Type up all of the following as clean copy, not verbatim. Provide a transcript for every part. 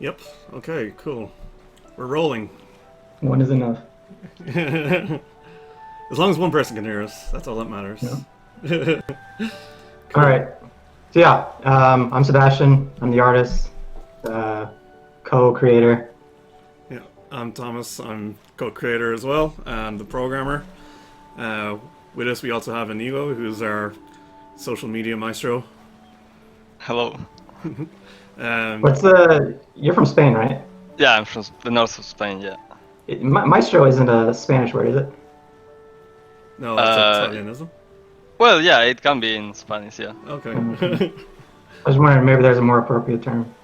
Yep. Okay, cool. We're rolling. One is enough. As long as one person can hear us, that's all that matters. Yeah. Cool. All right. So yeah, I'm Sebastian. I'm the artist, co-creator. Yeah, I'm Thomas. I'm co-creator as well, and the programmer. With us, we also have Inigo, who's our social media maestro. Hello. What's You're from Spain, right? Yeah, I'm from the north of Spain, yeah. Maestro isn't a Spanish word, is it? No, that's Italian, isn't it? Well, yeah, it can be in Spanish, yeah. Okay. I was wondering maybe there's a more appropriate term.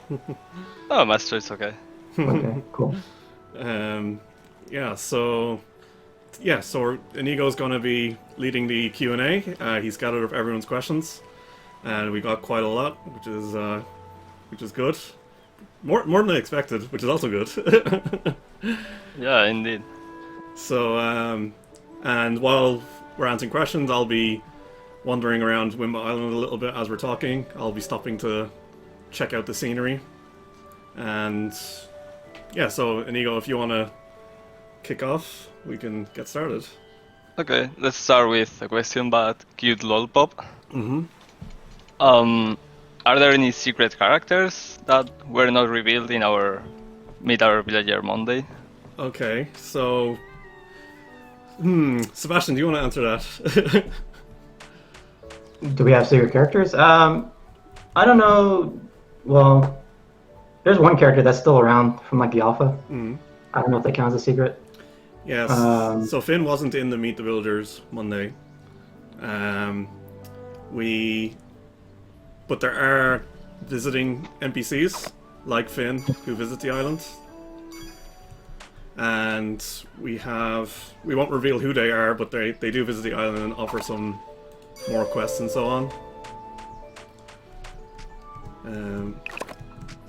Oh, master, it's okay. Okay, cool. So Inigo's going to be leading the Q&A. He's gathered up everyone's questions, and we got quite a lot, which is good. More than I expected, which is also good. Yeah, indeed. So, and while we're answering questions, I'll be wandering around Wimba Island a little bit as we're talking. I'll be stopping to check out the scenery. And yeah, so Inigo, if you want to kick off, we can get started. Okay, let's start with a question about Cute Lollipop. Mm-hmm. Are there any secret characters that were not revealed in our Meet Our Villager Monday? Okay, so... Sebastian, do you want to answer that? Do we have secret characters? I don't know. Well, there's one character that's still around from like the alpha. Mm. I don't know if that counts as a secret. Yes. So Finn wasn't in the Meet the Villagers Monday. But there are visiting NPCs like Finn who visit the island, and we won't reveal who they are, but they do visit the island and offer some more quests and so on. I'm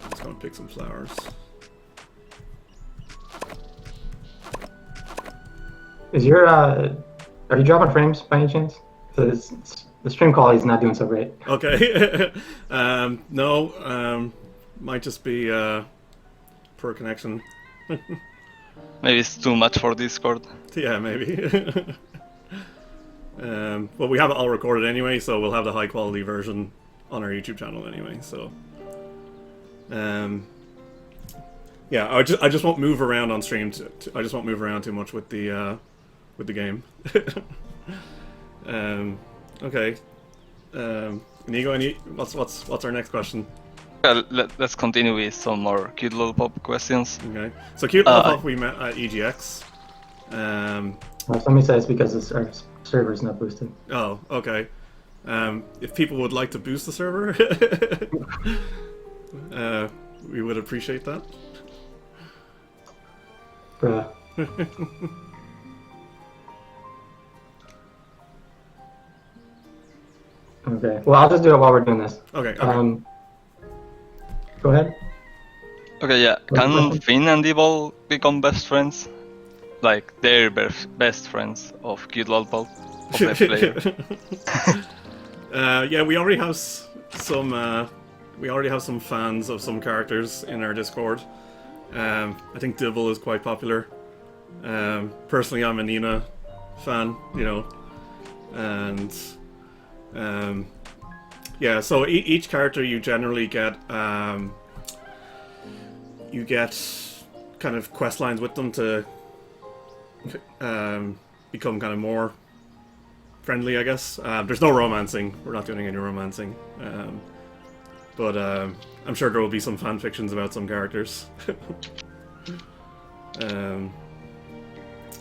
just gonna pick some flowers. Are you dropping frames by any chance? Because the stream quality is not doing so great. Okay. No. Might just be poor connection. Maybe it's too much for Discord. Yeah, maybe. But we have it all recorded anyway, so we'll have the high quality version on our YouTube channel anyway. So, yeah, I just won't move around on stream. I just won't move around too much with the game. Okay. Inigo, what's our next question? Let's continue with some more Cute Lollipop questions. Okay. So Cute Lollipop we met at EGX. Somebody says because our server is not boosted. Oh, okay. If people would like to boost the server, we would appreciate that. Bruh. Okay. Well, I'll just do it while we're doing this. Okay. Go ahead. Okay, yeah. Can Finn and Evil become best friends? Like, they're best friends of Cute Lollipop, of the player. Yeah, we already have some fans of some characters in our Discord. I think Dibble is quite popular. Personally, I'm a Nina fan, and yeah. So each character you generally get, kind of quest lines with them to become kind of more friendly, I guess. There's no romancing. We're not doing any romancing. But I'm sure there will be some fan fictions about some characters.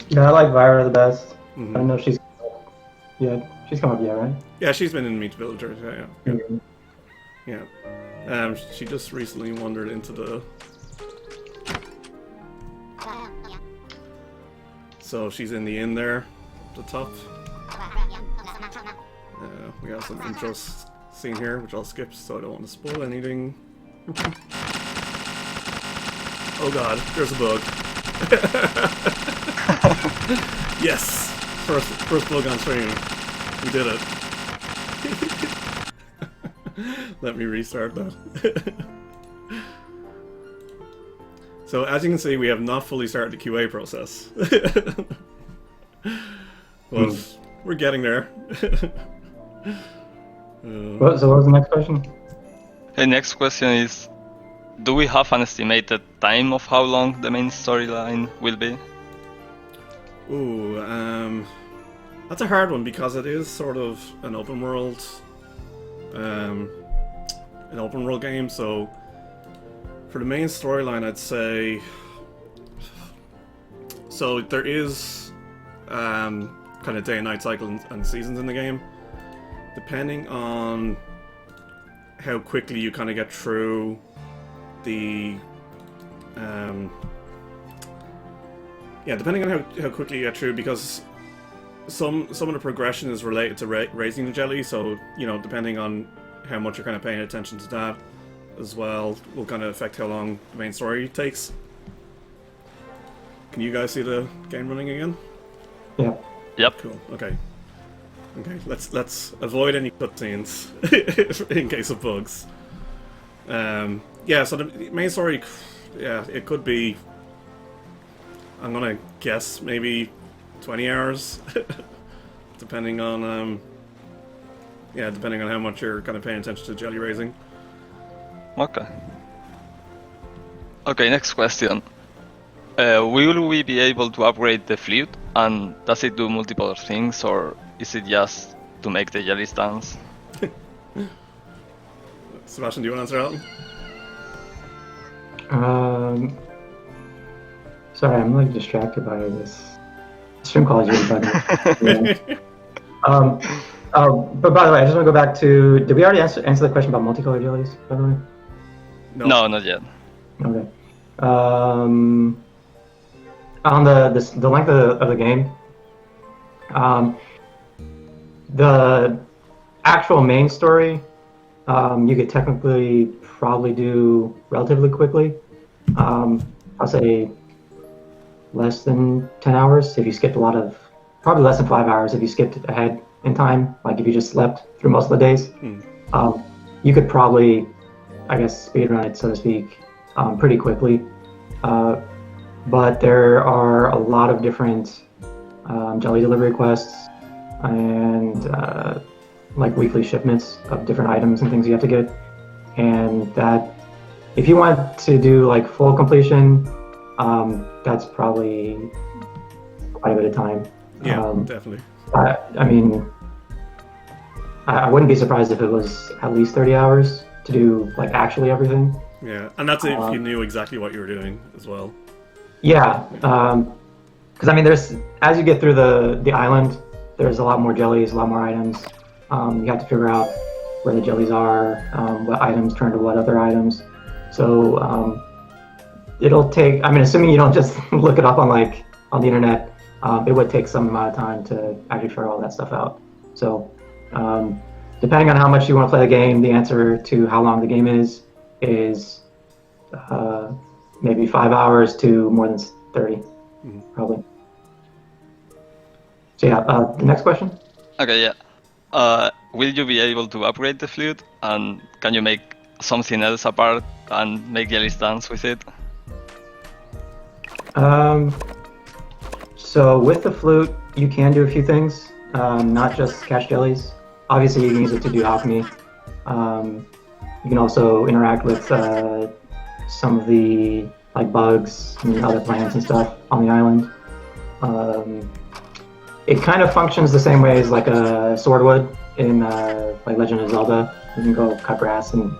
Yeah, I like Vyra the best. Mm-hmm. I don't know if she's... Yeah, she's come up yet, right? Yeah, she's been in Meet the Villagers, yeah. Mm-hmm. Yeah. She just recently wandered into the... So she's in the inn there, at the top. We got some intro scene here, which I'll skip so I don't want to spoil anything. Oh god, there's a bug. Yes! First bug on stream. We did it. Let me restart that. So as you can see, we have not fully started the QA process. But we're getting there. So what was the next question? The next question is, do we have an estimated time of how long the main storyline will be? Ooh, that's a hard one because it is sort of an open world game. So for the main storyline, I'd say so there is kind of day and night cycle and seasons in the game. Depending on how quickly you kind of get through the depending on how quickly you get through, because some of the progression is related to raising the jelly, so depending on how much you're kind of paying attention to that as well will kind of affect how long the main story takes. Can you guys see the game running again? Yeah. Yep. Cool. Okay. Let's avoid any cutscenes in case of bugs. So the main story, it could be, I'm gonna guess, maybe 20 hours, depending on how much you're kind of paying attention to jelly raising. Okay. Okay, next question. Will we be able to upgrade the flute, and does it do multiple things, or is it just to make the jellies dance? Sebastian, do you want to answer that? Sorry, I'm like distracted by this stream call is really bugging. But by the way, I just want to go back to. Did we already answer the question about multicolored jellies? By the way. No, not yet. Okay. On the length of the game, the actual main story, you could technically probably do relatively quickly. I'll say less than 10 hours if you skipped probably less than 5 hours if you skipped ahead in time, like if you just slept through most of the days. You could probably, I guess, speedrun it, so to speak, pretty quickly. But there are a lot of different jelly delivery quests and like weekly shipments of different items and things you have to get. And that, if you want to do like full completion, that's probably quite a bit of time. Yeah, definitely. I mean, I wouldn't be surprised if it was at least 30 hours to do like actually everything. Yeah, and that's if you knew exactly what you were doing as well. Yeah, because I mean, as you get through the island, there's a lot more jellies, a lot more items. You have to figure out where the jellies are, what items turn to what other items. So it'll take. I mean, assuming you don't just look it up on the internet, it would take some amount of time to actually figure all that stuff out. So depending on how much you want to play the game, the answer to how long the game is maybe 5 hours to more than 30, probably. So yeah, the next question? Okay, yeah. Will you be able to upgrade the flute, and can you make something else apart and make jellies dance with it? So with the flute, you can do a few things, not just catch jellies. Obviously, you can use it to do alchemy. You can also interact with some of the bugs and other plants and stuff on the island. It kind of functions the same way as like a sword would in like Legend of Zelda. You can go cut grass and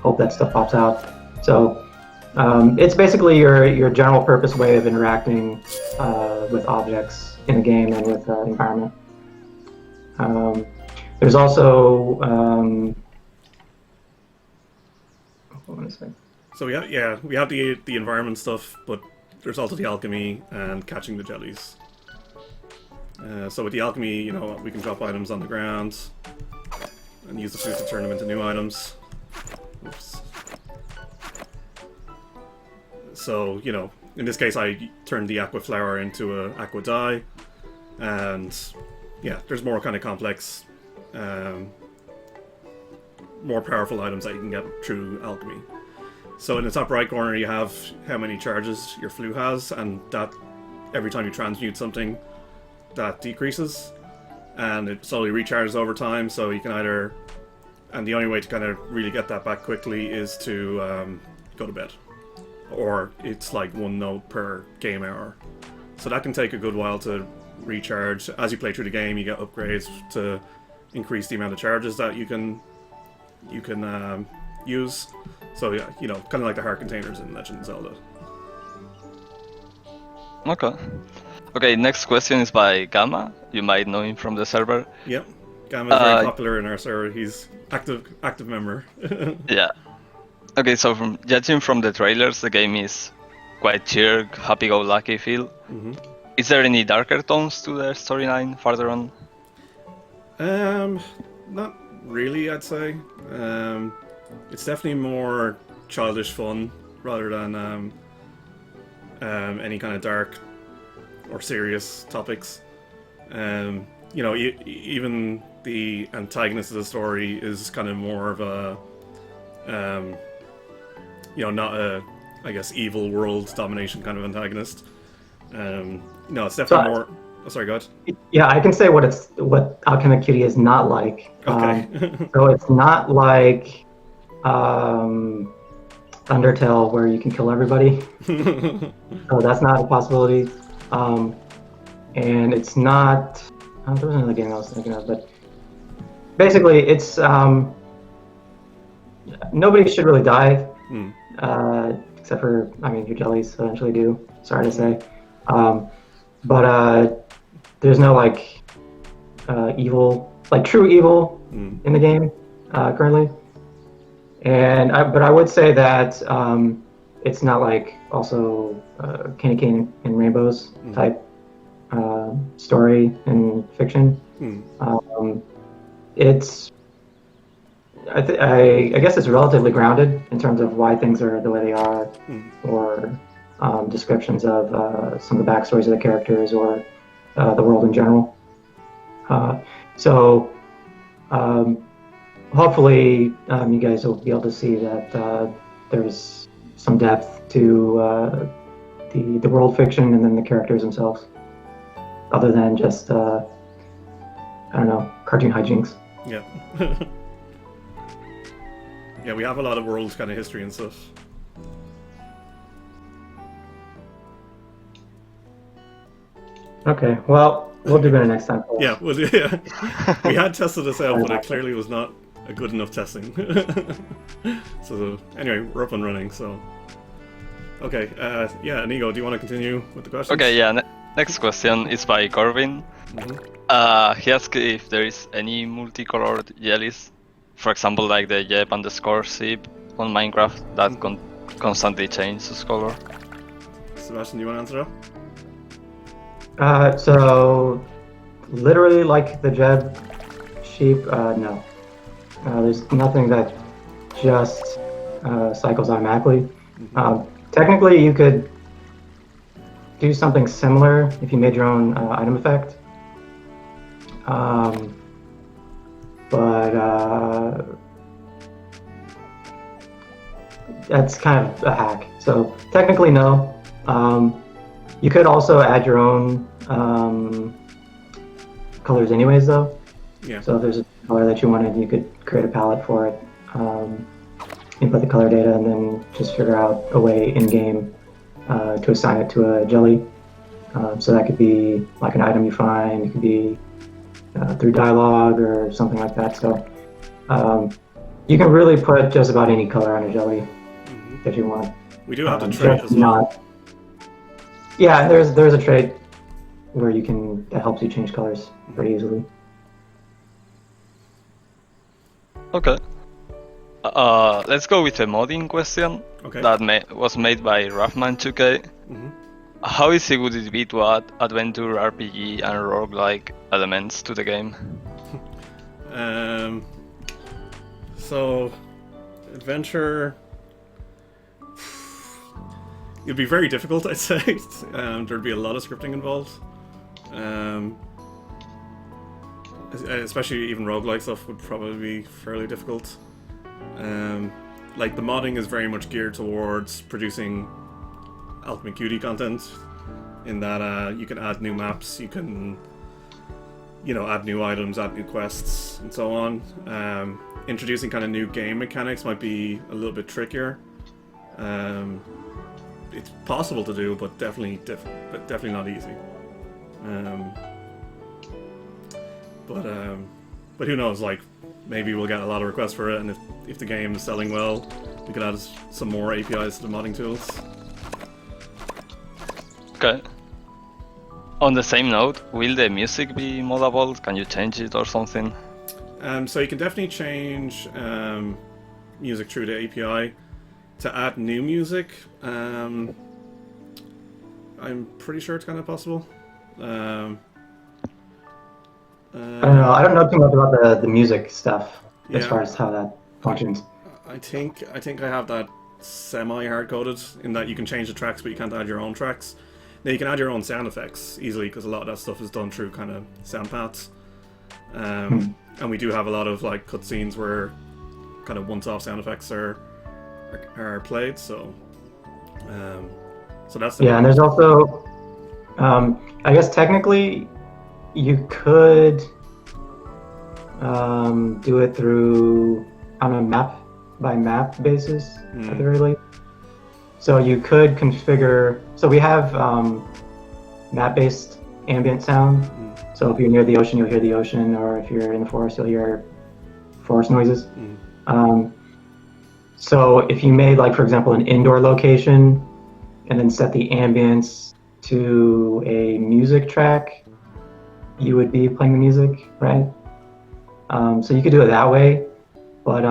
hope that stuff pops out. So it's basically your general purpose way of interacting with objects in the game and with the environment. There's also hold on a second. So we have the environment stuff, but there's also the alchemy and catching the jellies. So with the alchemy, we can drop items on the ground and use the flute to turn them into new items. Oops. So, in this case I turned the aqua flower into an aqua dye, and yeah, there's more kind of complex, more powerful items that you can get through alchemy. So in the top right corner, you have how many charges your flute has, and that every time you transmute something, that decreases, and it slowly recharges over time. So you can either, and the only way to kind of really get that back quickly is to go to bed, or it's like 1 note per game hour. So that can take a good while to recharge. As you play through the game, you get upgrades to increase the amount of charges that you can use. So yeah, you know, kind of like the heart containers in Legend of Zelda. Okay. Okay, next question is by Gamma. You might know him from the server. Yep, Gamma is very popular in our server. He's active member. Yeah. Okay, so from judging from the trailers, the game is quite cheer, happy-go-lucky feel. Is there any darker tones to the storyline farther on? Not really, I'd say. It's definitely more childish fun rather than any kind of dark or serious topics. You know, even the antagonist of the story is kind of more of a, you know, not a, I guess, evil world domination kind of antagonist. No, it's definitely more. Oh, sorry, go ahead. Yeah, I can say what Alchemic Cutie is not like. Okay. So it's not like Undertale, where you can kill everybody. So that's not a possibility. And it's not. There was another game I was thinking of, but basically, it's nobody should really die, except for, I mean, your jellies eventually do. Sorry to say, but there's no like evil, like true evil in the game currently. But I would say that it's not like also Candy Cane and Rainbows type story and fiction. It's I guess it's relatively grounded in terms of why things are the way they are, or descriptions of some of the backstories of the characters or the world in general. So hopefully you guys will be able to see that there's some depth to the world fiction and then the characters themselves, other than just I don't know, cartoon hijinks. Yeah. Yeah, we have a lot of world kind of history and stuff. Okay, well, we'll do better next time. Yeah, yeah. We had tested this out, but it clearly was not a good enough testing. So anyway, we're up and running. So okay, yeah, Inigo, do you want to continue with the questions? Okay, yeah. Next question is by Corbin. He asked if there is any multicolored jellies, for example, like the Jeb and the Score ship on Minecraft that constantly changes color. Sebastian, do you want to answer that? So literally like the Jeb sheep, no. There's nothing that just cycles automatically. Technically, you could do something similar if you made your own item effect. But that's kind of a hack. So technically, no. You could also add your own colors anyways, though. Yeah. So if there's a color that you wanted, you could create a palette for it, input the color data, and then just figure out a way in-game to assign it to a jelly. So that could be like an item you find, it could be through dialogue or something like that. So you can really put just about any color on a jelly that you want. We do have the trait as well. Yeah, there's a trait where that helps you change colors pretty easily. Okay. Let's go with a modding question that was made by Rahman2K. How easy would it be to add adventure, RPG, and roguelike elements to the game? So, adventure... It'd be very difficult, I'd say. There'd be a lot of scripting involved. Especially even roguelike stuff would probably be fairly difficult. like the modding is very much geared towards producing Alchemic Cutie content, in that you can add new maps, you can, add new items, add new quests, and so on. Introducing kind of new game mechanics might be a little bit trickier. It's possible to do, but definitely not easy. But who knows? Like, maybe we'll get a lot of requests for it, and if the game is selling well, we could add some more APIs to the modding tools. Okay. On the same note, will the music be moddable? Can you change it or something? So you can definitely change music through the API. To add new music, I'm pretty sure it's kind of possible. I don't know. I don't know too much about the music stuff as far as how that functions. I think I have that semi-hard coded in that you can change the tracks, but you can't add your own tracks. Now you can add your own sound effects easily because a lot of that stuff is done through kind of sound paths. And we do have a lot of like cutscenes where kind of once-off sound effects are played. So that's the and there's also I guess technically you could do it through on a map by map basis at the very least. So you could configure. So we have map-based ambient sound. So if you're near the ocean, you'll hear the ocean, or if you're in the forest, you'll hear forest noises. So if you made, like, for example, an indoor location and then set the ambience to a music track, you would be playing the music, right? So you could do it that way, but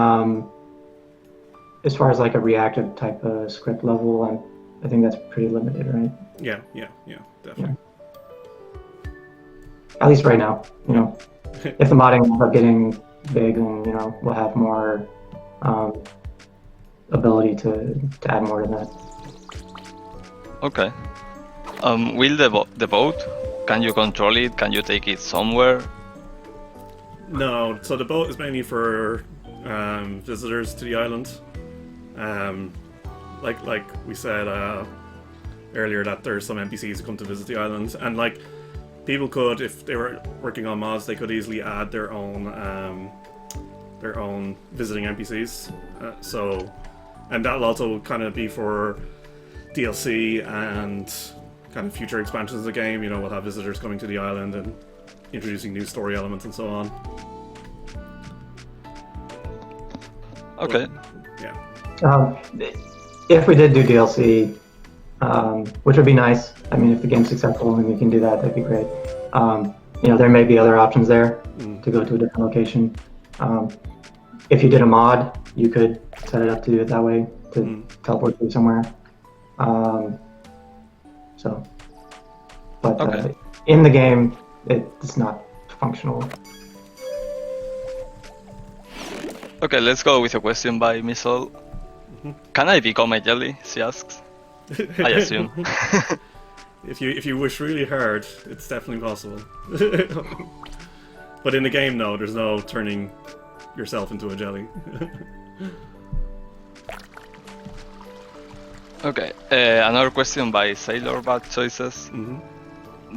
as far as like a reactive type of script level, I think that's pretty limited, right? Yeah, definitely. Yeah. At least right now, if the modding ends up getting big, then we'll have more ability to add more to that. Okay. Will the boat? Can you control it? Can you take it somewhere? No. So the boat is mainly for visitors to the island. Like we said earlier, that there's some NPCs who come to visit the island, and like people could, if they were working on mods, they could easily add their own visiting NPCs. And that'll also kind of be for DLC and kind of future expansions of the game. We'll have visitors coming to the island and introducing new story elements and so on. Okay. Yeah. If we did do DLC, which would be nice. I mean, if the game's successful and we can do that, that'd be great. There may be other options there to go to a different location. If you did a mod, you could set it up to do it that way, to teleport you somewhere. But in the game, it's not functional. Okay, let's go with a question by Missile. Can I become a jelly? She asks. I assume. If you wish really hard, it's definitely possible. But in the game, no, there's no turning yourself into a jelly. Okay, another question by Sailor Bad Choices.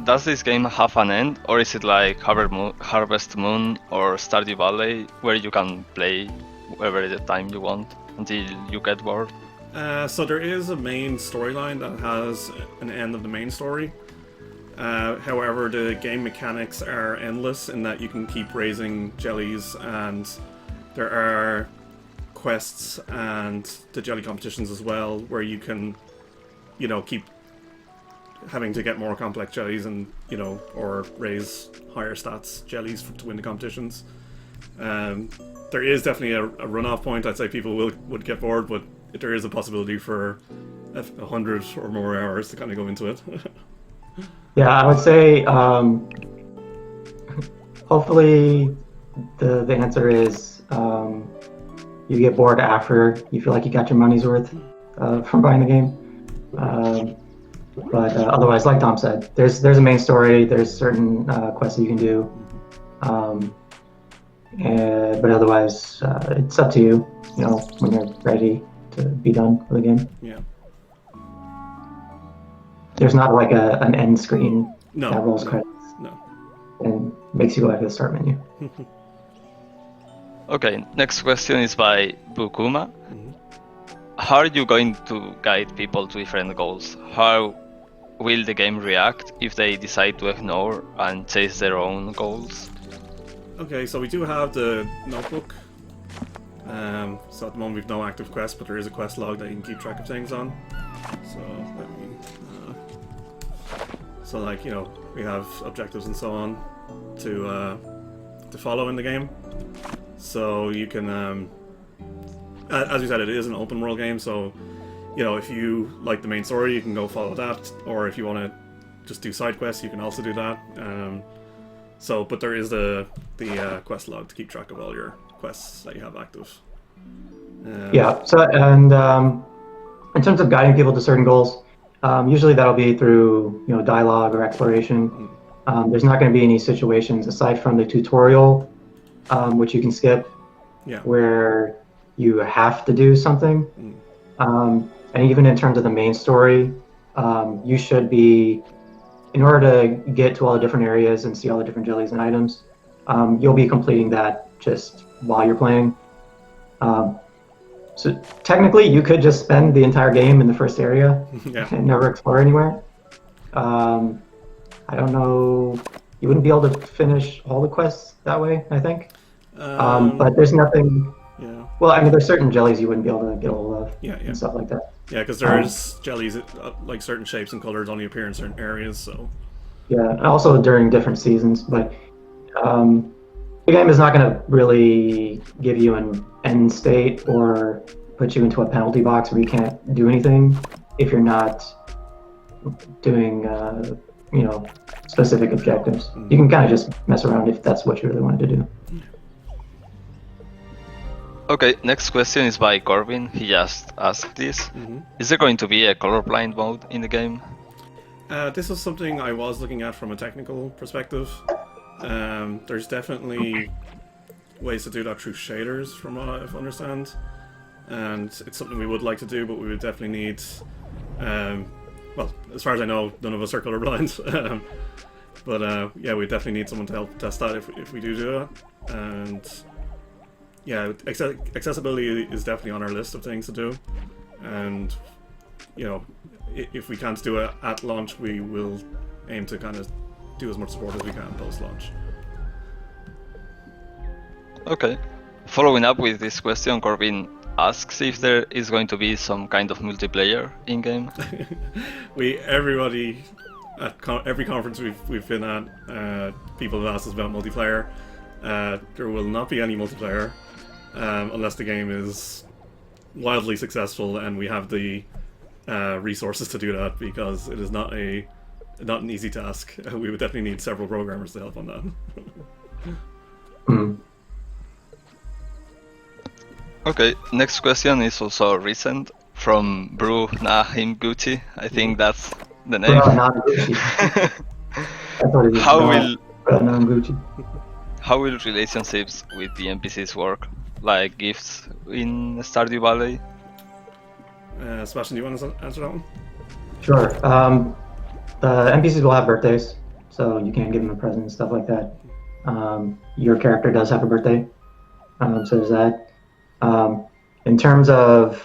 Does this game have an end, or is it like Harvest Moon or Stardew Valley, where you can play wherever the time you want until you get bored? So there is a main storyline that has an end of the main story. However, the game mechanics are endless in that you can keep raising jellies, and there are quests and the jelly competitions as well, where you can, keep having to get more complex jellies and, or raise higher stats jellies to win the competitions. There is definitely a runoff point. I'd say people would get bored, but there is a possibility for 100 or more hours to kind of go into it. Yeah, I would say hopefully the answer is you get bored after you feel like you got your money's worth from buying the game. But otherwise, like Tom said, there's a main story, there's certain quests that you can do. But otherwise, it's up to you. You know, when you're ready to be done with the game. Yeah. There's not like an end screen No. that rolls credits. No. And makes you go back to the start menu. Okay, next question is by Bukuma. How are you going to guide people to different goals? How will the game react if they decide to ignore and chase their own goals? Okay, so we do have the notebook. So at the moment we've no active quests, but there is a quest log that you can keep track of things on. So let me. So like, you know, we have objectives and so on to follow in the game. So you can, as you said, it is an open world game. So, you know, if you like the main story, you can go follow that. Or if you want to just do side quests, you can also do that. So, but there is the quest log to keep track of all your quests that you have active. Yeah. So, and in terms of guiding people to certain goals, usually that'll be through, you know, dialogue or exploration. There's not going to be any situations aside from the tutorial, which you can skip, where you have to do something. And even in terms of the main story, you should be, in order to get to all the different areas and see all the different jellies and items, you'll be completing that just while you're playing. So technically, you could just spend the entire game in the first area and never explore anywhere. I don't know. You wouldn't be able to finish all the quests that way, I think. But there's nothing. Yeah. Well, I mean, there's certain jellies you wouldn't be able to get hold of. And stuff like that. Yeah, because there's jellies like certain shapes and colors only appear in certain areas. So. Yeah, and also during different seasons, but the game is not going to really give you an end state or put you into a penalty box where you can't do anything if you're not doing, you know, specific objectives. You can kind of just mess around if that's what you really wanted to do. Okay, next question is by Corbin. He just asked this. Is there going to be a colorblind mode in the game? This is something I was looking at from a technical perspective. There's definitely ways to do that through shaders, from what I understand, and it's something we would like to do, but we would definitely need, well, as far as I know, none of us are colorblind, but yeah, we definitely need someone to help test that if we do that, and yeah, accessibility is definitely on our list of things to do, and you know, if we can't do it at launch, we will aim to kind of do as much support as we can post-launch. Okay. Following up with this question, Corbin asks if there is going to be some kind of multiplayer in-game. Everybody at every conference we've been at, people have asked us about multiplayer. There will not be any multiplayer unless the game is wildly successful and we have the resources to do that, because it is not an easy task. We would definitely need several programmers to help on that. Okay, next question is also recent, from Brew Nahim Gucci. I think that's the name. How will relationships with the NPCs work? Like gifts in Stardew Valley? Sebastian, do you want to answer that one? Sure. The NPCs will have birthdays, so you can give them a present and stuff like that. Your character does have a birthday, so there's that. In terms of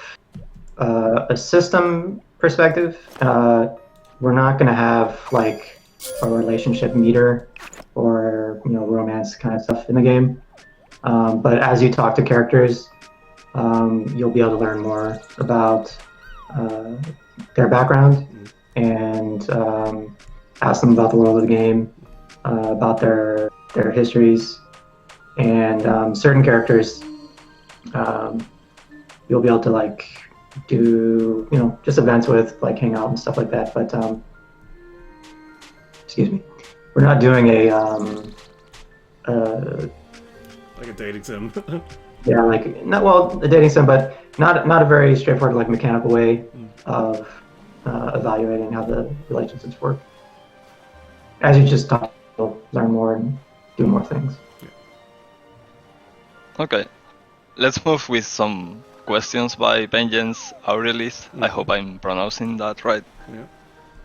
a system perspective, we're not going to have like a relationship meter or, you know, romance kind of stuff in the game. But as you talk to characters, you'll be able to learn more about their background and ask them about the world of the game, about their histories, and certain characters you'll be able to like do, you know, just events with, like hang out and stuff like that. But excuse me, we're not doing a like a dating sim. Yeah, like not a dating sim, but not a very straightforward like mechanical way of evaluating how the relationships work. As you just talk, you'll learn more and do more things. Okay, let's move with some questions by Vengeance Aurelis. I hope I'm pronouncing that right. Yeah.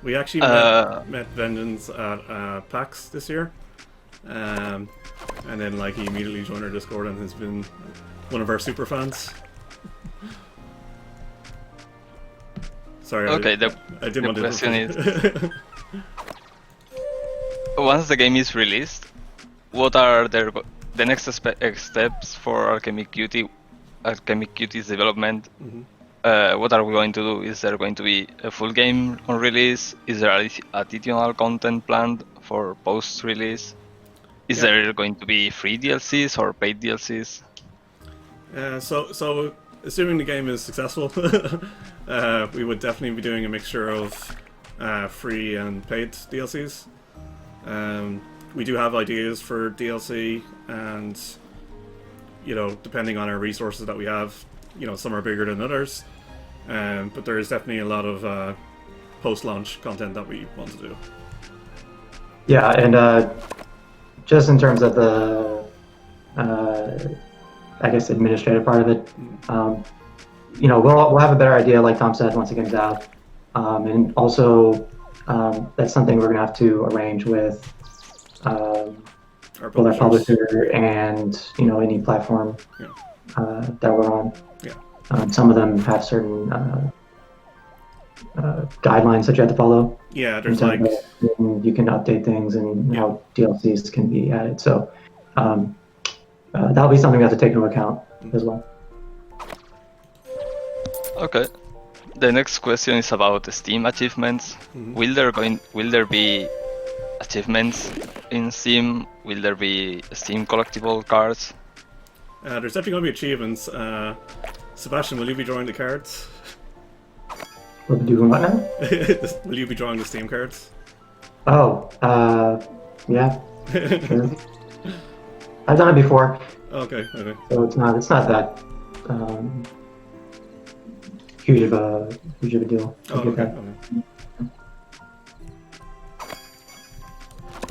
We actually met Vengeance at PAX this year. And then like he immediately joined our Discord and has been one of our super fans. Sorry, Okay, I didn't want to question is, once the game is released, what are the next steps for Alchemic Cutie's development? What are we going to do? Is there going to be a full game on release? Is there additional content planned for post-release? Is there going to be free DLCs or paid DLCs? So assuming the game is successful, we would definitely be doing a mixture of free and paid DLCs. We do have ideas for DLC, and depending on our resources that we have, some are bigger than others. But there is definitely a lot of post-launch content that we want to do. Yeah, and just in terms of the, I guess, administrative part of it, we'll have a better idea, like Tom said, once the game's out. And also, that's something we're going to have to arrange with our publisher and, any platform that we're on. Yeah. Some of them have certain guidelines that you have to follow. Yeah, there's like... You can update things and how DLCs can be added. So that'll be something we have to take into account as well. Okay. The next question is about Steam achievements. Will there be achievements in Steam? Will there be Steam collectible cards? There's definitely going to be achievements. Sebastian, will you be drawing the cards? Will we do what now? Will you be drawing the Steam cards? Oh, yeah. Sure. I've done it before. Okay. So it's not that huge of a deal.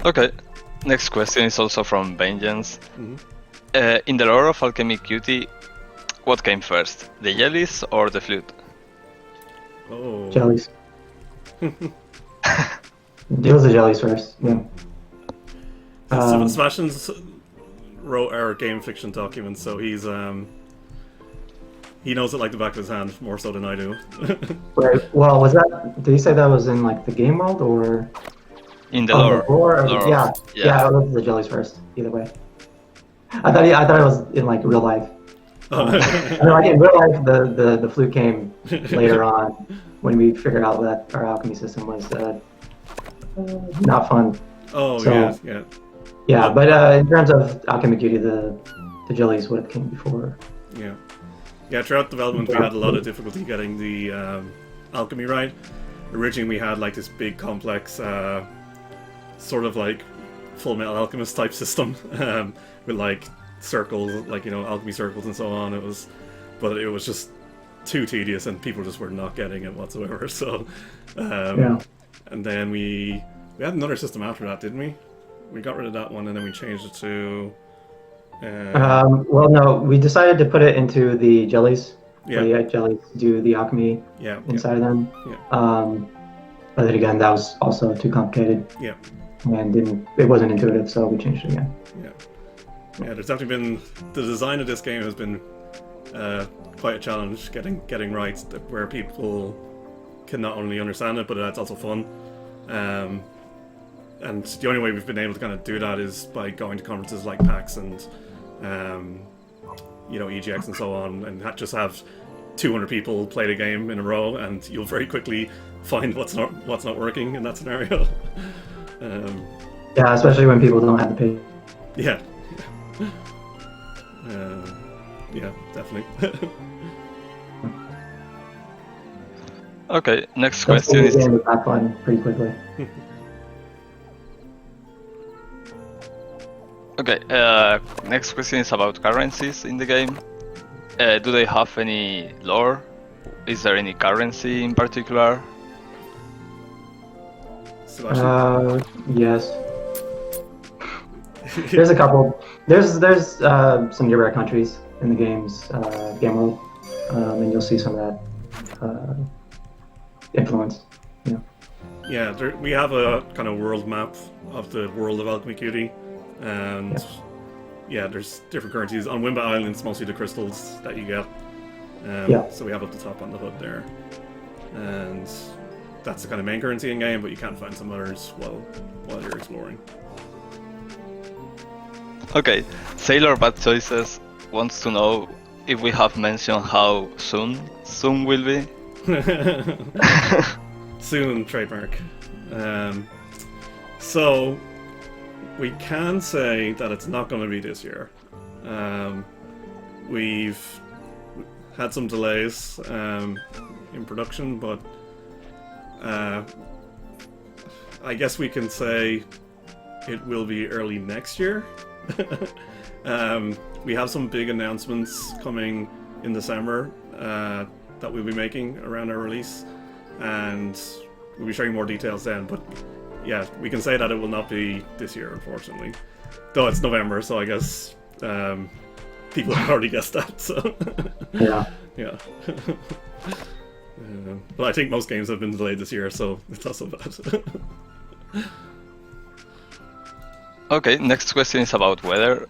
Okay. Next question is also from Vengeance. In the lore of Alchemic Cutie, what came first, the jellies or the flute? Oh. Jellies. It was the jellies first. Yeah. Sebastian's wrote our game fiction documents, so he's he knows it like the back of his hand more so than I do. Right. Well, did he say that was in like the game world or in the lore? Yeah. It was the jellies first. Either way. I thought it was in like real life. In real life, the flute came later on when we figured out that our alchemy system was not fun. Oh, so, yeah. Yeah, but in terms of Alchemic Cutie, the jellies would have came before. Yeah. Throughout development, we had a lot of difficulty getting the alchemy right. Originally, we had like this big, complex, sort of like Full Metal Alchemist type system with like circles, like alchemy circles and so on. It was just too tedious, and people just were not getting it whatsoever. So, and then we had another system after that, didn't we? We got rid of that one, and then we changed it to. Well, no, we decided to put it into the jellies. Yeah. The jellies do the alchemy inside of them. Yeah. But then again, that was also too complicated. Yeah. And it wasn't intuitive, so we changed it again. Yeah, there's definitely been the design of this game has been quite a challenge getting right, where people can not only understand it, but that's also fun. And the only way we've been able to kind of do that is by going to conferences like PAX and EGX and so on, and just have 200 people play the game in a row, and you'll very quickly find what's not working in that scenario. Yeah, especially when people don't have the pay. Yeah. Yeah, definitely. Okay, next question is... Game was fun pretty quickly. Okay, next question is about currencies in the game. Do they have any lore? Is there any currency in particular? Yes. There's a couple. There's some nearby countries in the game world, and you'll see some of that influence. Yeah. Yeah, we have a kind of world map of the world of Alchemy Cutie, and yeah, there's different currencies. On Wimba Island, it's mostly the crystals that you get. So we have up the top on the hood there, and that's the kind of main currency in game. But you can find some others while you're exploring. Okay, Sailor Bad Choices wants to know if we have mentioned how soon will be. Soon, trademark. So we can say that it's not going to be this year. We've had some delays in production, but I guess we can say it will be early next year. We have some big announcements coming in December that we'll be making around our release, and we'll be sharing more details then. But yeah, we can say that it will not be this year, unfortunately. Though it's November, so I guess people have already guessed that. So yeah. But I think most games have been delayed this year, so it's not so bad. Okay, next question is about weather.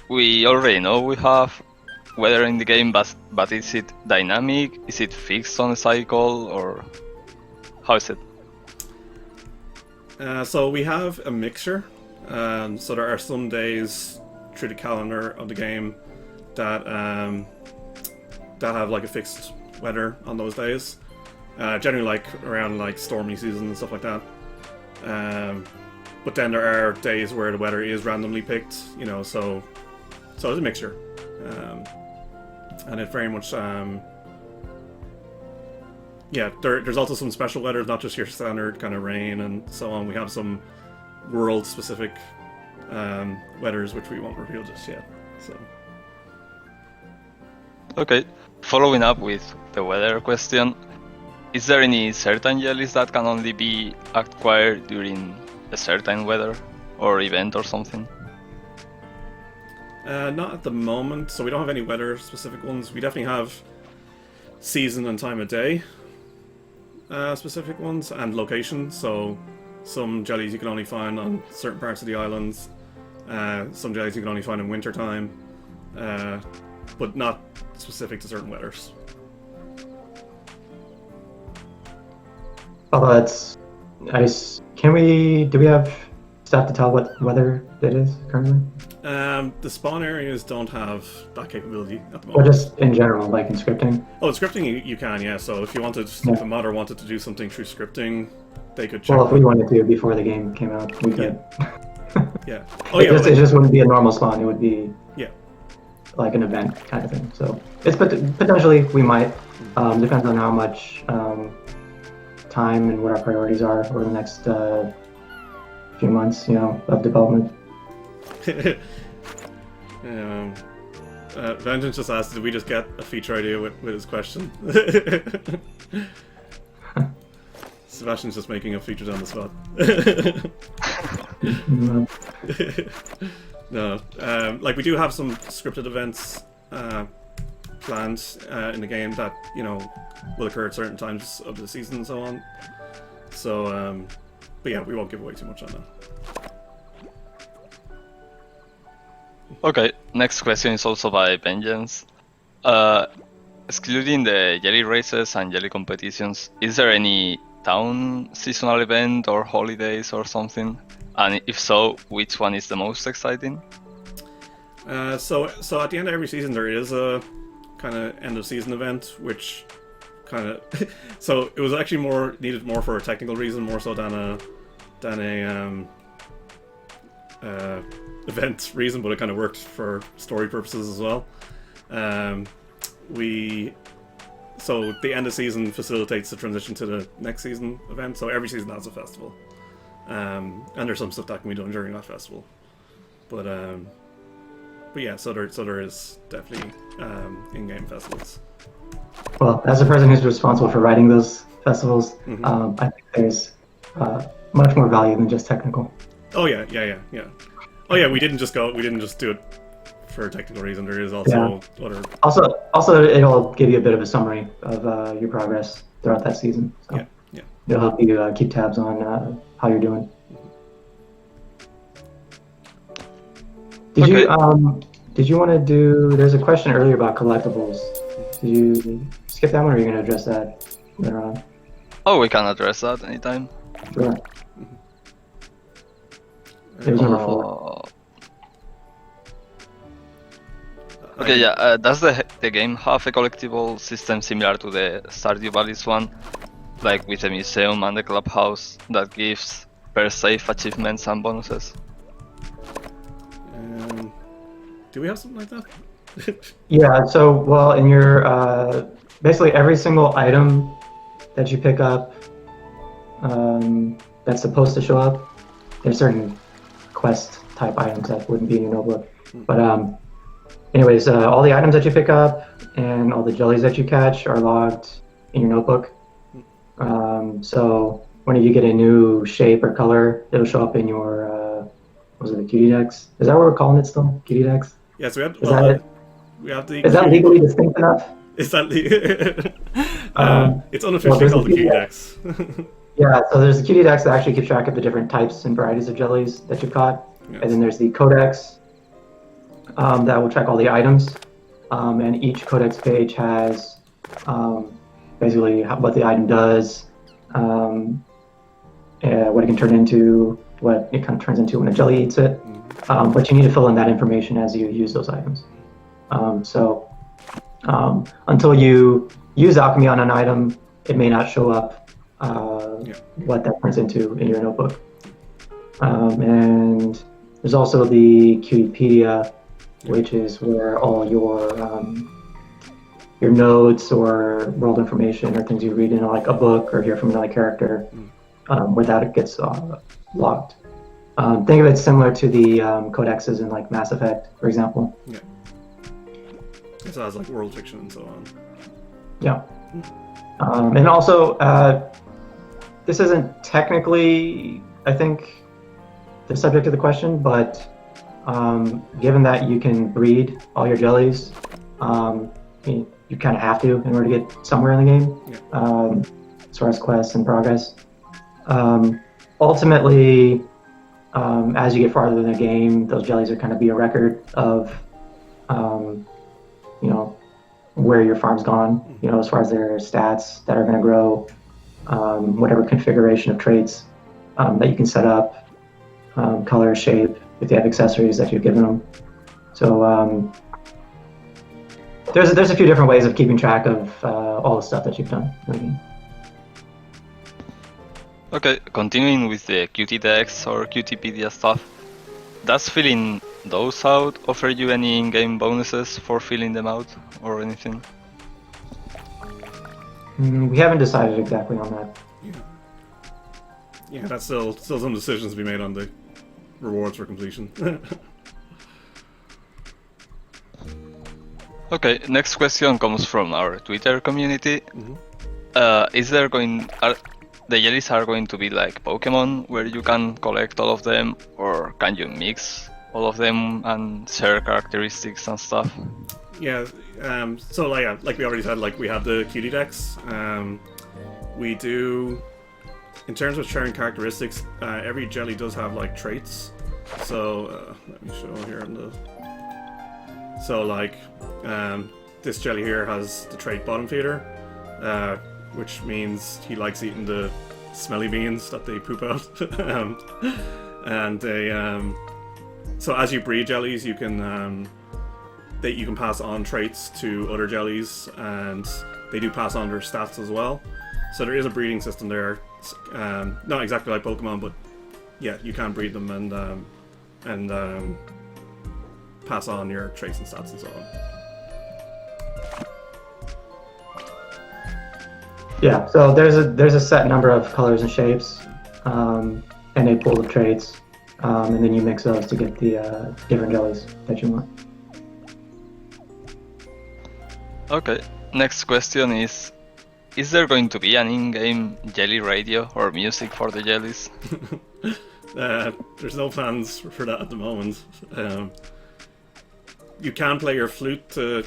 We already know we have weather in the game, but is it dynamic? Is it fixed on a cycle, or how is it? So we have a mixture. So there are some days through the calendar of the game that have like a fixed weather on those days. Generally, like around like stormy season and stuff like that. But then there are days where the weather is randomly picked, so it's a mixture. And it very much, there's also some special weather, not just your standard kind of rain and so on. We have some world-specific weathers which we won't reveal just yet. So. Okay, following up with the weather question, is there any certain jellies that can only be acquired during a certain weather or event or something? Not at the moment, so we don't have any weather specific ones. We definitely have season and time of day specific ones, and location. So some jellies you can only find on certain parts of the islands, some jellies you can only find in winter time, but not specific to certain weathers. Although do we have stuff to tell what weather it is currently? The spawn areas don't have that capability at the Or moment. just in general, like in scripting? Oh, scripting you can, yeah. So if you wanted, if a modder wanted to do something through scripting, they could check. Well, if we wanted to before the game came out, we could. Yeah. Oh yeah. It just wouldn't be a normal spawn. It would be yeah, like an event kind of thing. So it's potentially we might. Depends on how much time and what our priorities are over the next few months, of development. Vengeance just asked, did we just get a feature idea with his question? Sebastian's just making up features on the spot. No, like we do have some scripted events planned in the game that will occur at certain times of the season and so on. So, but yeah, we won't give away too much on that. Okay, next question is also by Vengeance. Excluding the jelly races and jelly competitions, is there any town seasonal event or holidays or something? And if so, which one is the most exciting? So at the end of every season there is a kind of end of season event, which kind of so it was actually needed more for a technical reason more so than a event reason, but it kind of worked for story purposes as well. So the end of season facilitates the transition to the next season event. So every season has a festival, and there's some stuff that can be done during that festival. But yeah, so there is definitely in-game festivals. Well, as a person who's responsible for writing those festivals, I think there's much more value than just technical. Oh yeah. Oh yeah, we didn't just do it for technical reason. There is also other. Also, it'll give you a bit of a summary of your progress throughout that season. So Yeah. it'll help you keep tabs on how you're doing. Did you want to do? There's a question earlier about collectibles. Did you skip that one, or are you going to address that later on? Oh, we can address that anytime. Sure. It was number 4. Okay, does the game have a collectible system similar to the Stardew Valley's one? Like with a museum and a clubhouse that gives per save achievements and bonuses? Do we have something like that? Yeah, so, well, in your, basically every single item that you pick up that's supposed to show up, there's certain quest type items that wouldn't be in your notebook. But anyways, all the items that you pick up and all the jellies that you catch are logged in your notebook. So whenever you get a new shape or color, it'll show up in your, was it the Cutie Dex? Is that what we're calling it still? Cutie Dex? Yes, we have. Is that legally distinct enough? Is that it's unofficially called the Cutie Dex. Yeah, so there's the Cutie Dex that actually keeps track of the different types and varieties of jellies that you've caught. Yes. And then there's the Codex that will track all the items. And each Codex page has basically what the item does, what it can turn into, what it kind of turns into when a jelly eats it. But you need to fill in that information as you use those items. So until you use alchemy on an item, it may not show up what that turns into in your notebook. And there's also the Cutiepedia, which is where all your notes or world information or things you read in like a book or hear from another character, where that gets logged. Think of it similar to the codexes in like Mass Effect, for example. Yeah. It has like world fiction and so on. Yeah. And also, this isn't technically, I think, the subject of the question, but given that you can breed all your jellies, you kind of have to in order to get somewhere in the game, as far as quests and progress. Ultimately, as you get farther in the game, those jellies are kind of be a record of, where your farm's gone, as far as their stats that are going to grow, whatever configuration of traits that you can set up, color, shape, if they have accessories that you've given them. So there's a few different ways of keeping track of all the stuff that you've done. Okay, continuing with the Cutie Dex or Cutiepedia stuff, does filling those out offer you any in-game bonuses for filling them out or anything? We haven't decided exactly on that. Yeah, that's still some decisions to be made on the rewards for completion. Okay, next question comes from our Twitter community. The jellies are going to be like Pokemon, where you can collect all of them, or can you mix all of them and share characteristics and stuff? Yeah, so like we already said, like we have the Cutie Dex. We do, in terms of sharing characteristics, every jelly does have like traits. So let me show here in the. So like this jelly here has the trait Bottom Feeder, which means he likes eating the smelly beans that they poop out. And they so as you breed jellies, you can pass on traits to other jellies, and they do pass on their stats as well. So there is a breeding system there. Not exactly like Pokemon, but yeah, you can breed them and pass on your traits and stats and so on. Yeah, so there's a set number of colors and shapes, and a pool of traits, and then you mix those to get the different jellies that you want. Okay, next question is there going to be an in-game jelly radio or music for the jellies? There's no plans for that at the moment. You can play your flute to...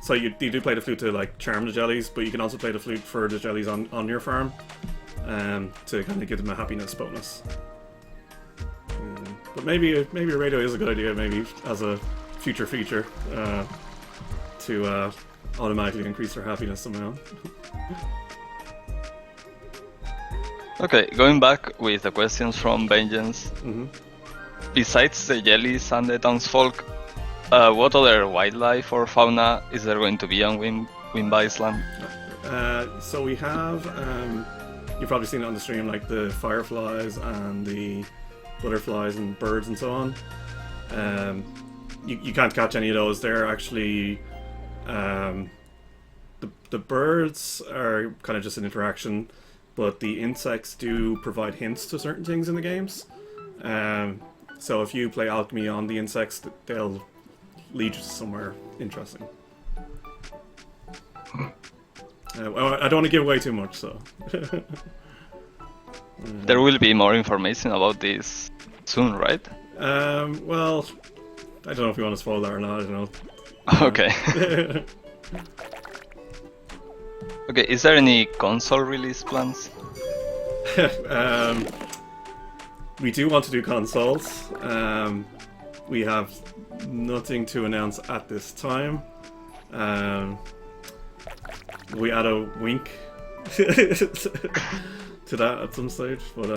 so you do play the flute to like charm the jellies, but you can also play the flute for the jellies on your farm to kind of give them a happiness bonus. But maybe a radio is a good idea, maybe as a future feature to automatically increase their happiness somehow. Okay, going back with the questions from Vengeance. Besides the jellies and the townsfolk, what other wildlife or fauna is there going to be on Wimba Island? So we have, you've probably seen it on the stream, like the fireflies and the butterflies and birds and so on. You can't catch any of those. They're actually, the birds are kind of just an interaction, but the insects do provide hints to certain things in the games. So if you play alchemy on the insects, they'll lead you to somewhere interesting. I don't want to give away too much, so... There will be more information about this soon, right? Well, I don't know if you want to spoil that or not, I don't know. Okay. Okay, is there any console release plans? We do want to do consoles. We have nothing to announce at this time. We add a wink to that at some stage, but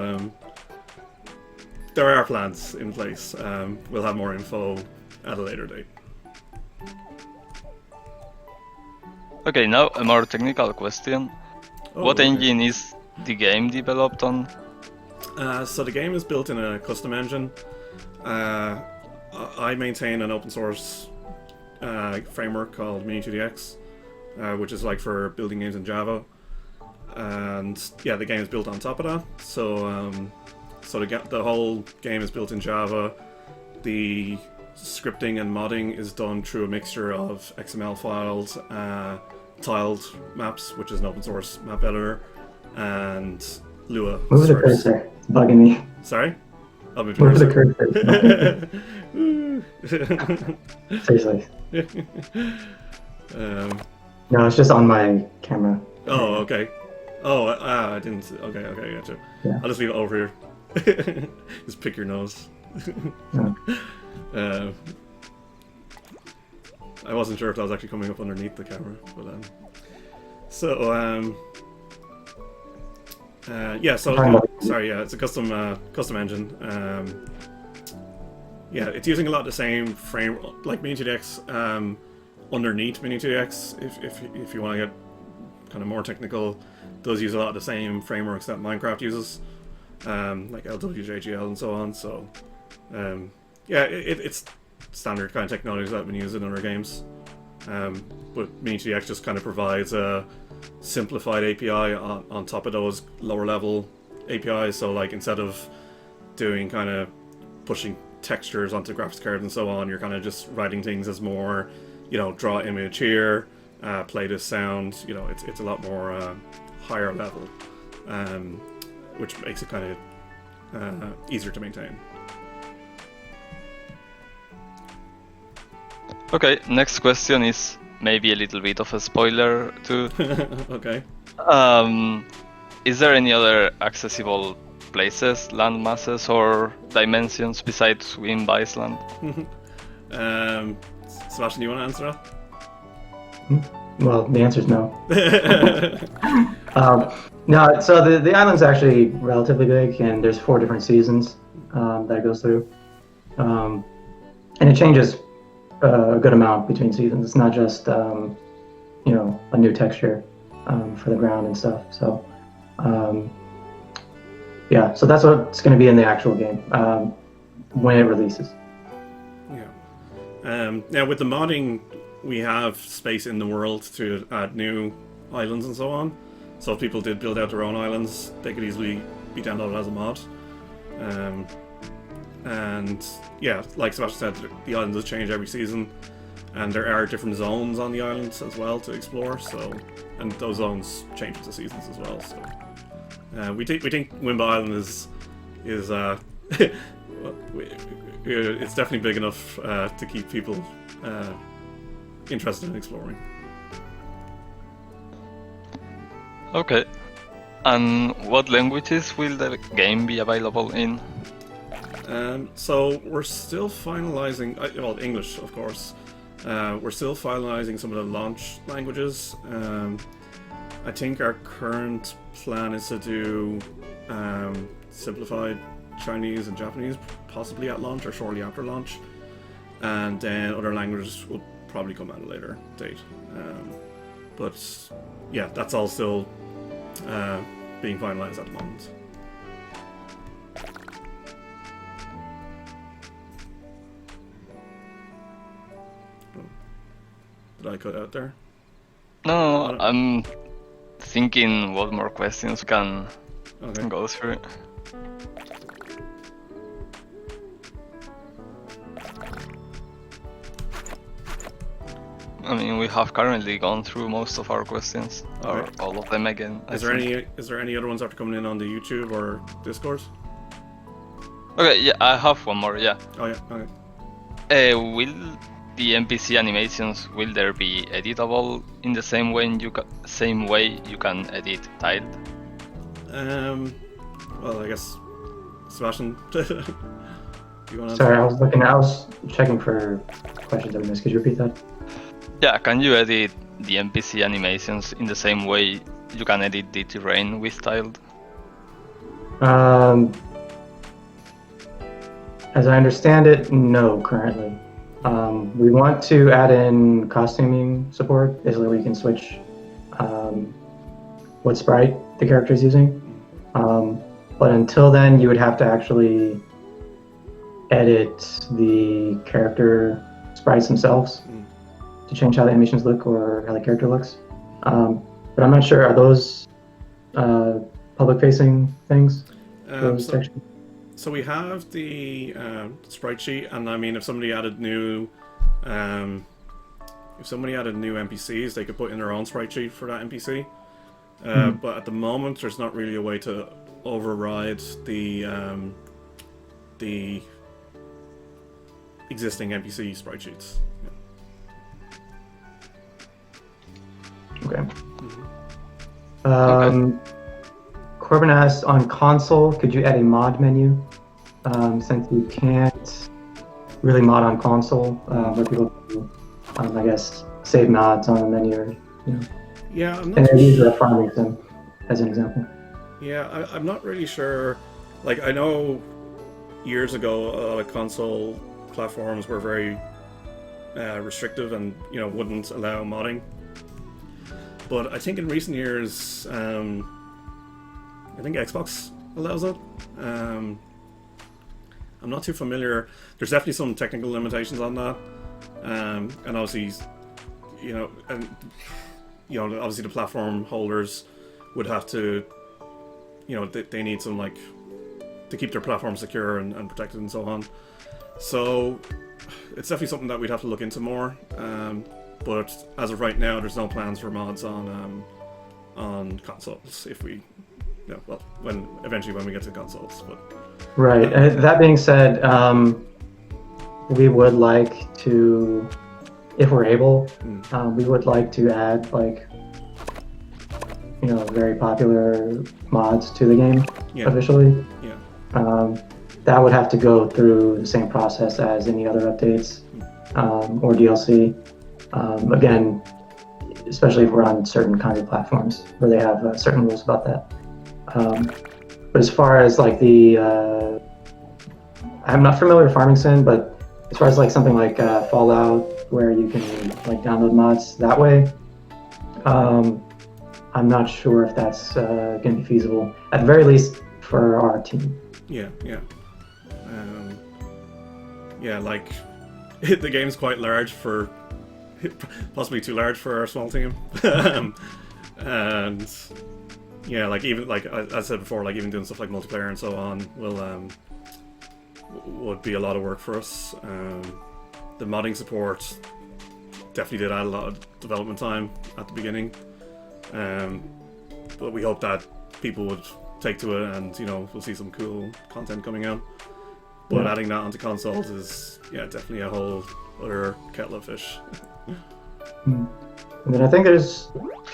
there are plans in place. We'll have more info at a later date. Okay, now a more technical question. What engine is the game developed on? So the game is built in a custom engine. I maintain an open source framework called Mini2dx, which is like for building games in Java. And yeah, the game is built on top of that. So the whole game is built in Java. The scripting and modding is done through a mixture of XML files, tiled maps, which is an open source map editor, and Lua. Move the cursor. It's bugging me. Sorry? I'll move Move the cursor. Seriously. No, it's just on my camera. Oh, okay. Oh, I didn't. Okay, gotcha. Yeah. I'll just leave it over here. Just pick your nose. Yeah. I wasn't sure if that was actually coming up underneath the camera, but yeah. So sorry, yeah, it's a custom engine. Yeah, it's using a lot of the same frame, like Mini2dx. Underneath Mini2dx, if you want to get kind of more technical, does use a lot of the same frameworks that Minecraft uses, like LWJGL and so on. So yeah, it's standard kind of technologies that have been used in other games. But Mini2dx just kind of provides a simplified API on top of those lower level APIs. So like instead of doing kind of pushing textures onto graphics cards and so on, you're kind of just writing things as more, draw image here, play this sound. It's a lot more higher level, which makes it kind of easier to maintain. Okay, next question is maybe a little bit of a spoiler too. Okay. Is there any other accessible places, land masses, or dimensions besides Wimba Island? Sebastian, do you want to answer that? Well, the answer is no. No, so the island's actually relatively big, and there's 4 different seasons that it goes through. And it changes a good amount between seasons. It's not just, a new texture for the ground and stuff. So, yeah, so that's what's going to be in the actual game when it releases. Yeah. Now, with the modding, we have space in the world to add new islands and so on. So if people did build out their own islands, they could easily be downloaded as a mod. And yeah, like Sebastian said, the island does change every season, and there are different zones on the islands as well to explore. So, and those zones change with the seasons as well. So, we think Wimba Island is it's definitely big enough to keep people interested in exploring. Okay. And what languages will the game be available in? So we're still finalizing, well, English, of course. We're still finalizing some of the launch languages. I think our current plan is to do simplified Chinese and Japanese, possibly at launch or shortly after launch. And then other languages will probably come at a later date. But yeah, that's all still being finalized at the moment. Did I cut out there? No, I'm thinking what more questions can go through. I mean, we have currently gone through most of our questions, or all of them again. Is there any other ones after coming in on the YouTube or Discord? Okay, yeah, I have one more. Yeah. Oh yeah. Okay. Will the NPC animations, will there be editable in the same way you can edit tiled? Well, I guess Sebastian. You want to Sorry, I was checking for questions I missed. Could you repeat that? Yeah, can you edit the NPC animations in the same way you can edit the terrain with tiled? As I understand it, no, currently. We want to add in costuming support, basically where you can switch what sprite the character is using. But until then, you would have to actually edit the character sprites themselves to change how the animations look or how the character looks. But I'm not sure, are those public-facing things? So we have the sprite sheet, and I mean, if somebody added new NPCs, they could put in their own sprite sheet for that NPC. But at the moment, there's not really a way to override the existing NPC sprite sheets. Okay. Corbin asked, on console, could you add a mod menu? Since you can't really mod on console, where people do, I guess, save mods on the menu, or, you know. Yeah, I'm and not use a farming sim as an example. Yeah, I'm not really sure. Like, I know years ago, a lot of console platforms were very restrictive and, you know, wouldn't allow modding. But I think in recent years, I think Xbox allows it. I'm not too familiar. There's definitely some technical limitations on that, and obviously, obviously the platform holders would have to, they need some, like, to keep their platform secure and protected and so on. So it's definitely something that we'd have to look into more. But as of right now, there's no plans for mods on consoles. If we, when we get to consoles, but. Right. That being said, we would like to, if we're able, we would like to add, like, very popular mods to the game officially. Yeah. That would have to go through the same process as any other updates or DLC. Again, especially if we're on certain kinds of platforms where they have certain rules about that. But as far as like I'm not familiar with farming sim, but as far as like something like Fallout, where you can like download mods that way, I'm not sure if that's going to be feasible. At the very least, for our team. Yeah. Like the game's quite large for. Possibly too large for our small team. And yeah, like even like I said before, like even doing stuff like multiplayer and so on would be a lot of work for us. The modding support definitely did add a lot of development time at the beginning, but we hope that people would take to it, and we'll see some cool content coming out. But adding that onto consoles is definitely a whole other kettle of fish. And then I think there's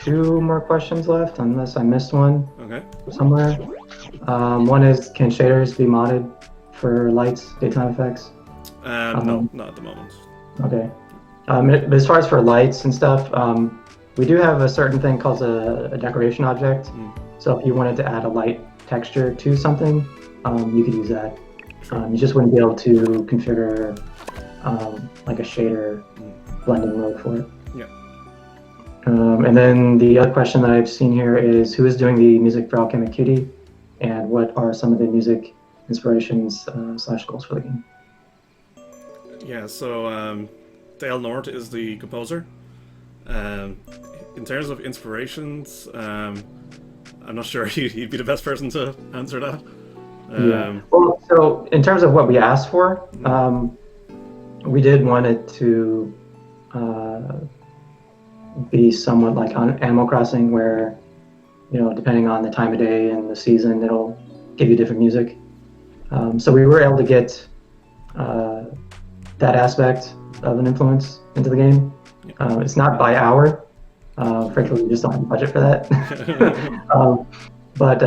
2 more questions left, unless I missed one somewhere. One is, can shaders be modded for lights, daytime effects? No, not at the moment. Okay. As far as for lights and stuff, we do have a certain thing called a decoration object. So if you wanted to add a light texture to something, you could use that. You just wouldn't be able to configure like a shader blending mode for it. Yeah. And then the other question that I've seen here is, who is doing the music for Alchemic Cutie, and what are some of the music inspirations / goals for the game? Yeah, so Dale Nort is the composer. In terms of inspirations, I'm not sure he'd be the best person to answer that. Well, so in terms of what we asked for, we did want it to be somewhat like on Animal Crossing, where, you know, depending on the time of day and the season, it'll give you different music. So we were able to get that aspect of an influence into the game. It's not by hour. Frankly, we just don't have the budget for that. But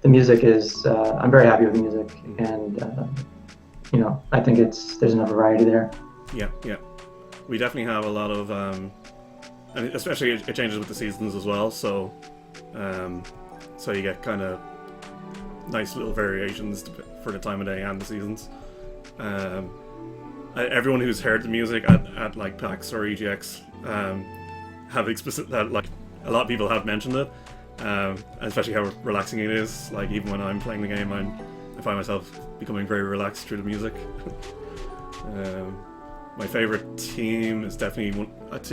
the music is, I'm very happy with the music, and you know, I think there's enough variety there. Yeah. We definitely have a lot of, and especially it changes with the seasons as well. So, so you get kind of nice little variations for the time of day and the seasons. Everyone who's heard the music at like PAX or EGX have explicit that, like, a lot of people have mentioned it, especially how relaxing it is. Like, even when I'm playing the game, I find myself becoming very relaxed through the music. My favorite theme is definitely one. I'd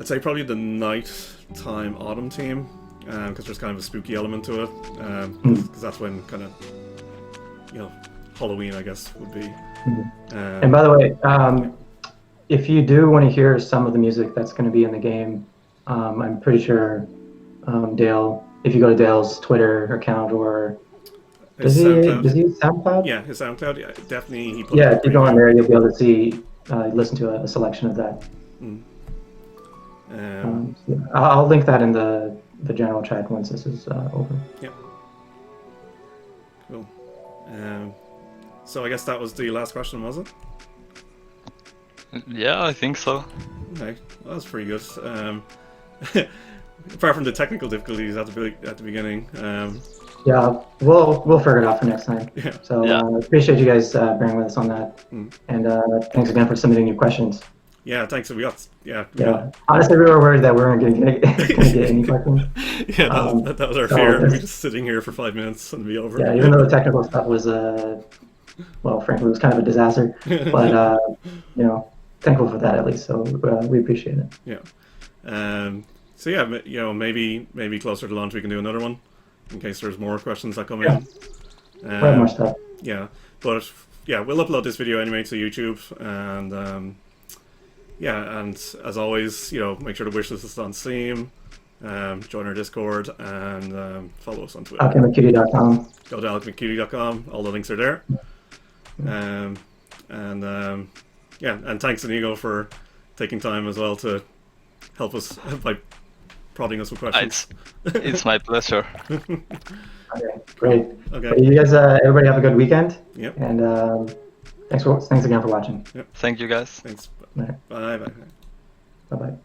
say probably the nighttime autumn theme, because there's kind of a spooky element to it. Because that's when kind of, you know, Halloween, I guess, would be. And by the way, if you do want to hear some of the music that's going to be in the game, I'm pretty sure Dale, if you go to Dale's Twitter account, or does he use SoundCloud? Yeah, his SoundCloud, yeah, definitely. If you go on there, you'll be able to see, listen to a selection of that. I'll link that in the general chat once this is over. Yeah. Cool. So I guess that was the last question, was it? Yeah, I think so. Okay, well, that's pretty good. Apart from the technical difficulties at the beginning. Yeah, we'll figure it out for next time. Yeah. So appreciate you guys bearing with us on that, and thanks again for submitting your questions. Yeah, thanks. We got. Honestly, we were worried that we weren't going to get any questions. Yeah, that was our fear. We're just sitting here for 5 minutes and it'll be over. Yeah, even though the technical stuff was, well, frankly, it was kind of a disaster. But you know, thankful for that at least. So we appreciate it. Yeah. So yeah, you know, maybe closer to launch we can do another one, in case there's more questions that come in. We'll have more stuff. Yeah, but yeah, we'll upload this video anyway to YouTube, and yeah, and as always, you know, make sure to wishlist us on Steam, join our Discord, and follow us on Twitter. alchemiccutie.com. Go to alchemiccutie.com. All the links are there. Yeah, and thanks Inigo for taking time as well to help us by prodding us with questions. It's my pleasure. Okay, great. Okay. Well, you guys, everybody have a good weekend. Yep. And thanks again for watching. Yep. Thank you, guys. Thanks. Bye. Bye. Bye-bye.